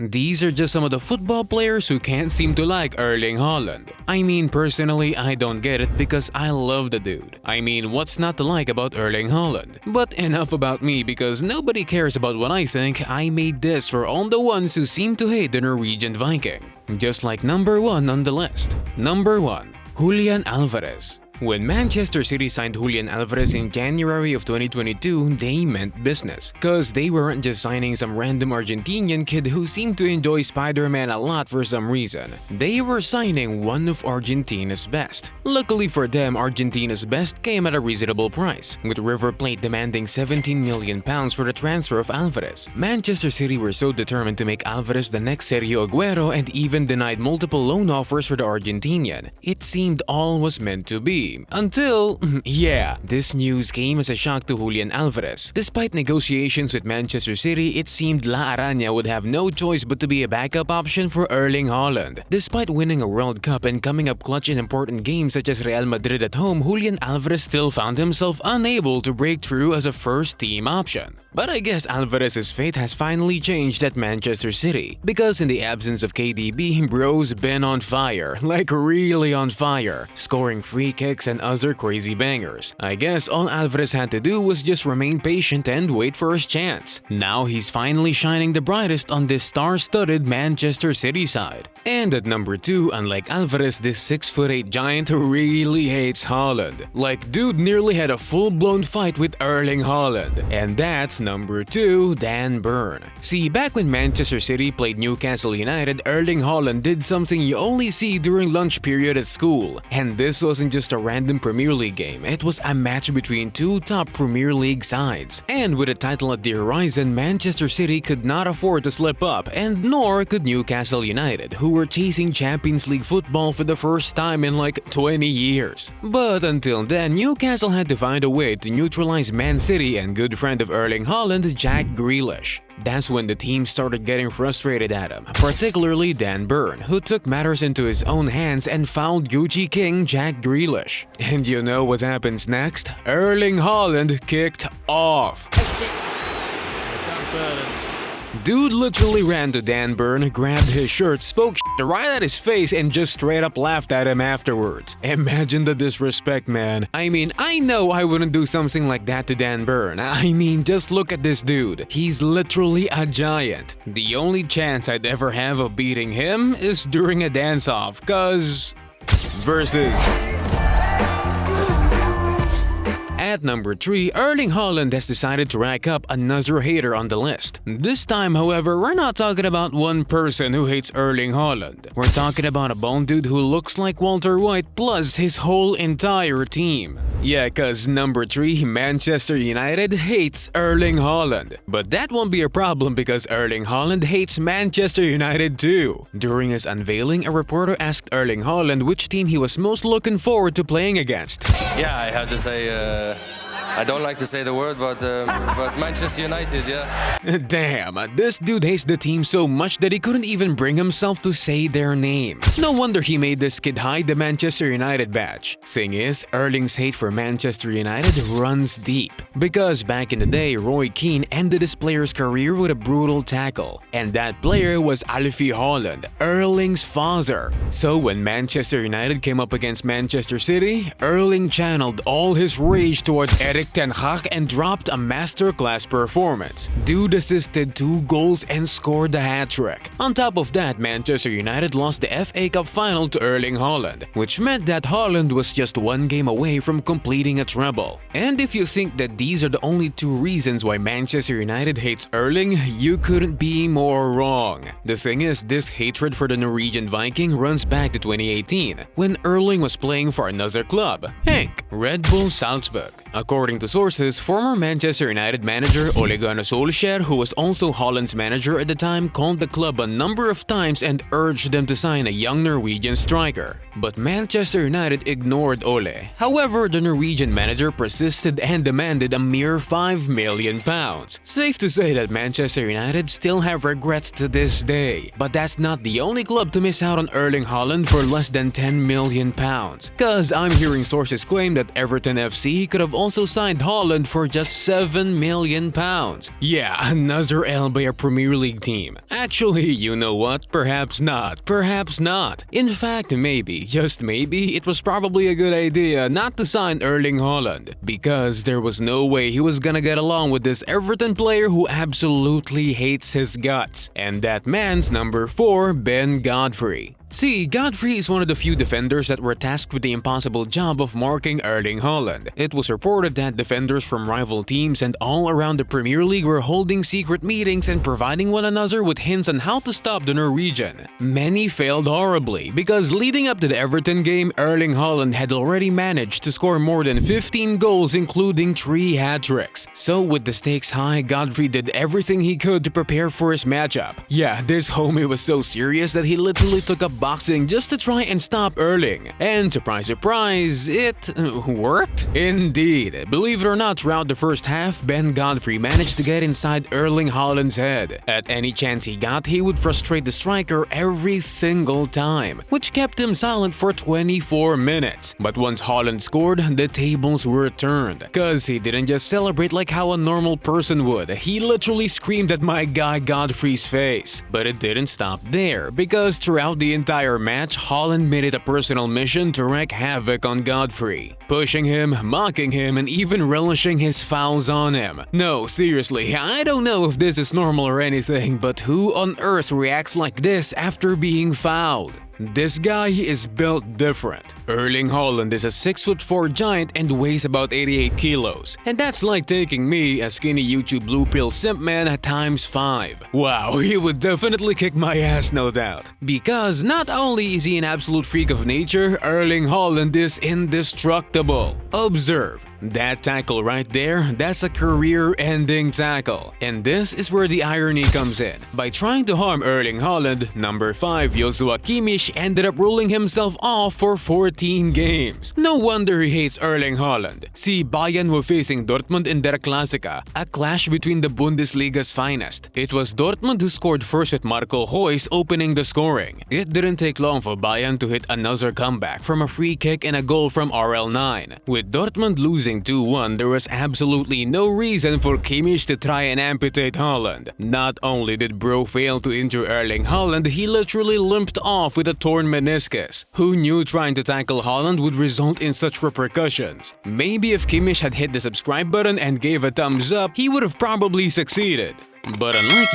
These are just some of the football players who can't seem to like Erling Haaland. I mean, personally, I don't get it because I love the dude. I mean, what's not to like about Erling Haaland? But enough about me because nobody cares about what I think. I made this for all the ones who seem to hate the Norwegian Viking. Just like number 1 on the list. Number 1. Julian Alvarez. When Manchester City signed Julian Alvarez in January of 2022, they meant business. Cause they weren't just signing some random Argentinian kid who seemed to enjoy Spider-Man a lot for some reason. They were signing one of Argentina's best. Luckily for them, Argentina's best came at a reasonable price, with River Plate demanding £17 million for the transfer of Alvarez. Manchester City were so determined to make Alvarez the next Sergio Aguero and even denied multiple loan offers for the Argentinian. It seemed all was meant to be. Until, yeah, this news came as a shock to Julian Alvarez. Despite negotiations with Manchester City, it seemed La Araña would have no choice but to be a backup option for Erling Haaland. Despite winning a World Cup and coming up clutch in important games such as Real Madrid at home, Julian Alvarez still found himself unable to break through as a first-team option. But I guess Alvarez's fate has finally changed at Manchester City, because in the absence of KDB, bro's been on fire, like really on fire, scoring free kicks and other crazy bangers. I guess all Alvarez had to do was just remain patient and wait for his chance. Now he's finally shining the brightest on this star-studded Manchester City side. And at number 2, unlike Alvarez, this 6'8" giant really hates Haaland. Like, dude nearly had a full-blown fight with Erling Haaland. And that's number 2, Dan Burn. See, back when Manchester City played Newcastle United, Erling Haaland did something you only see during lunch period at school. And this wasn't just a random Premier League game, it was a match between two top Premier League sides. And with a title at the horizon, Manchester City could not afford to slip up, and nor could Newcastle United, who were chasing Champions League football for the first time in like 20 years. But until then, Newcastle had to find a way to neutralize Man City and good friend of Erling Haaland, Jack Grealish. That's when the team started getting frustrated at him, particularly Dan Burn, who took matters into his own hands and fouled Gucci King Jack Grealish. And you know what happens next? Erling Haaland kicked off. Dude literally ran to Dan Burn, grabbed his shirt, spoke shit right at his face, and just straight up laughed at him afterwards. Imagine the disrespect, man. I mean, I know I wouldn't do something like that to Dan Burn. I mean, just look at this dude. He's literally a giant. The only chance I'd ever have of beating him is during a dance-off, cause... Versus... At number 3, Erling Haaland has decided to rack up another hater on the list. This time, however, we're not talking about one person who hates Erling Haaland. We're talking about a bone dude who looks like Walter White plus his whole entire team. Yeah, cause number 3, Manchester United hates Erling Haaland. But that won't be a problem because Erling Haaland hates Manchester United too. During his unveiling, a reporter asked Erling Haaland which team he was most looking forward to playing against. Yeah, I have to say, I don't like to say the word, but Manchester United, yeah. Damn, this dude hates the team so much that he couldn't even bring himself to say their name. No wonder he made this kid hide the Manchester United badge. Thing is, Erling's hate for Manchester United runs deep. Because back in the day, Roy Keane ended his player's career with a brutal tackle. And that player was Alfie Haaland, Erling's father. So when Manchester United came up against Manchester City, Erling channeled all his rage towards Erik Ten Hag and dropped a masterclass performance. Dude assisted 2 goals and scored a hat-trick. On top of that, Manchester United lost the FA Cup final to Erling Haaland, which meant that Haaland was just 1 game away from completing a treble. And if you think that these are the only 2 reasons why Manchester United hates Erling, you couldn't be more wrong. The thing is, this hatred for the Norwegian Viking runs back to 2018, when Erling was playing for another club, Henk, Red Bull Salzburg. According to sources, former Manchester United manager Ole Gunnar Solskjaer, who was also Haaland's manager at the time, called the club a number of times and urged them to sign a young Norwegian striker. But Manchester United ignored Ole. However, the Norwegian manager persisted and demanded a mere £5 million. Safe to say that Manchester United still have regrets to this day. But that's not the only club to miss out on Erling Haaland for less than £10 million. Cause I'm hearing sources claim that Everton FC could have also signed signed Haaland for just £7 million. Yeah, another L by a Premier League team. Actually, you know what? Perhaps not. Perhaps not. In fact, maybe, just maybe, it was probably a good idea not to sign Erling Haaland because there was no way he was gonna get along with this Everton player who absolutely hates his guts. And that man's number 4, Ben Godfrey. See, Godfrey is one of the few defenders that were tasked with the impossible job of marking Erling Haaland. It was reported that defenders from rival teams and all around the Premier League were holding secret meetings and providing one another with hints on how to stop the Norwegian. Many failed horribly because leading up to the Everton game, Erling Haaland had already managed to score more than 15 goals including 3 hat-tricks. So with the stakes high, Godfrey did everything he could to prepare for his matchup. Yeah, this homie was so serious that he literally took up boxing just to try and stop Erling. And surprise, surprise, it worked? Indeed. Believe it or not, throughout the first half, Ben Godfrey managed to get inside Erling Haaland's head. At any chance he got, he would frustrate the striker every single time, which kept him silent for 24 minutes. But once Haaland scored, the tables were turned. Cause he didn't just celebrate like how a normal person would, he literally screamed at my guy Godfrey's face. But it didn't stop there, because throughout the entire match, Haaland made it a personal mission to wreak havoc on Godfrey, pushing him, mocking him, and even relishing his fouls on him. No, seriously, I don't know if this is normal or anything, but who on earth reacts like this after being fouled? This guy is built different. Erling Haaland is a 6'4" giant and weighs about 88 kilos. And that's like taking me, a skinny YouTube blue pill simp man, times 5. Wow, he would definitely kick my ass, no doubt. Because not only is he an absolute freak of nature, Erling Haaland is indestructible. Observe. That tackle right there, that's a career-ending tackle. And this is where the irony comes in. By trying to harm Erling Haaland, number 5 Kimmich ended up ruling himself off for 14 games. No wonder he hates Erling Haaland. See, Bayern were facing Dortmund in Der Klassiker, a clash between the Bundesliga's finest. It was Dortmund who scored first with Marco Reus opening the scoring. It didn't take long for Bayern to hit another comeback from a free kick and a goal from RL9. With Dortmund losing 2-1, there was absolutely no reason for Kimmich to try and amputate Haaland. Not only did bro fail to injure Erling Haaland, he literally limped off with a torn meniscus. Who knew trying to tackle Haaland would result in such repercussions? Maybe if Kimmich had hit the subscribe button and gave a thumbs up, he would have probably succeeded. But unlike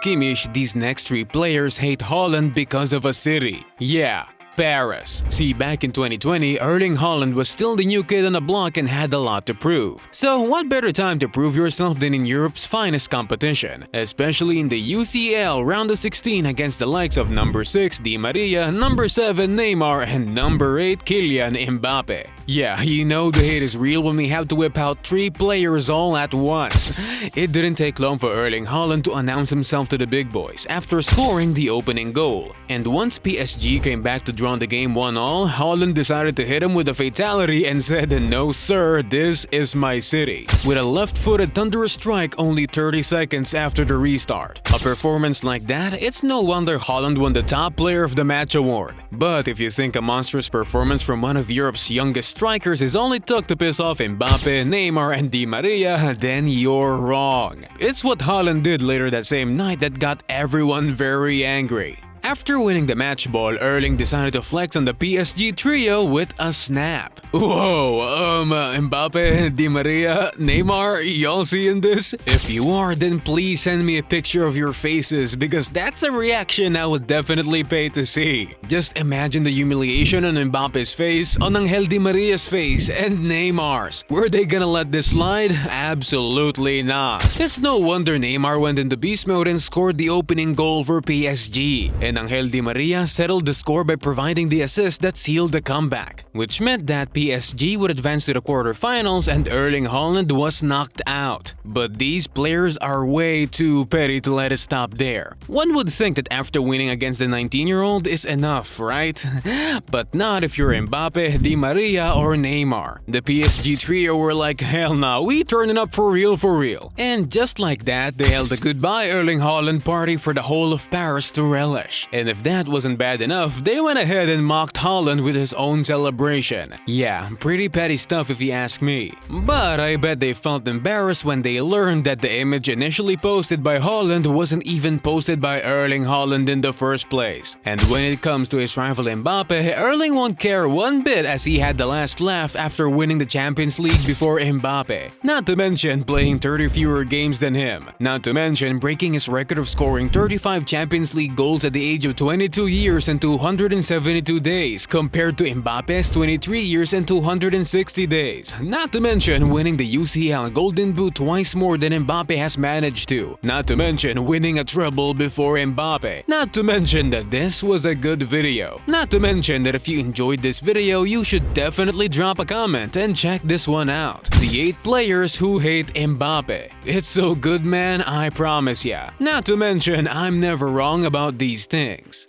Kimmich, these next 3 players hate Haaland because of a city. Yeah, Paris. See, back in 2020, Erling Haaland was still the new kid on the block and had a lot to prove. So what better time to prove yourself than in Europe's finest competition, especially in the UCL round of 16 against the likes of number 6 Di Maria, number 7 Neymar, and number 8 Kylian Mbappe. Yeah, you know the hate is real when we have to whip out 3 players all at once. It didn't take long for Erling Haaland to announce himself to the big boys after scoring the opening goal. And once PSG came back to draw the game 1-1, Haaland decided to hit him with a fatality and said, "No sir, this is my city," with a left-footed thunderous strike only 30 seconds after the restart. A performance like that, it's no wonder Haaland won the Top Player of the Match award. But if you think a monstrous performance from one of Europe's youngest strikers is all it took to piss off Mbappe, Neymar, and Di Maria, then you're wrong. It's what Haaland did later that same night that got everyone very angry. After winning the match ball, Erling decided to flex on the PSG trio with a snap. Whoa, Mbappe, Di Maria, Neymar, y'all seeing this? If you are, then please send me a picture of your faces because that's a reaction I would definitely pay to see. Just imagine the humiliation on Mbappe's face, on Angel Di Maria's face, and Neymar's. Were they gonna let this slide? Absolutely not. It's no wonder Neymar went into beast mode and scored the opening goal for PSG. And Angel Di Maria settled the score by providing the assist that sealed the comeback, which meant that PSG would advance to the quarterfinals and Erling Haaland was knocked out. But these players are way too petty to let it stop there. One would think that after winning against the 19-year-old is enough, right? But not if you're Mbappe, Di Maria, or Neymar. The PSG trio were like, hell nah, we turning up for real for real. And just like that, they held a goodbye Erling Haaland party for the whole of Paris to relish. match. And if that wasn't bad enough, they went ahead and mocked Haaland with his own celebration. Yeah, pretty petty stuff if you ask me. But I bet they felt embarrassed when they learned that the image initially posted by Haaland wasn't even posted by Erling Haaland in the first place. And when it comes to his rival Mbappe, Erling won't care one bit as he had the last laugh after winning the Champions League before Mbappe. Not to mention playing 30 fewer games than him. Not to mention breaking his record of scoring 35 Champions League goals at the age of 22 years and 272 days compared to Mbappe's 23 years and 260 days. Not to mention winning the UCL Golden Boot twice more than Mbappe has managed to. Not to mention winning a treble before Mbappe. Not to mention that this was a good video. Not to mention that if you enjoyed this video, you should definitely drop a comment and check this one out. The 8 players who hate Mbappe. It's so good, man, I promise ya. Not to mention, I'm never wrong about these things.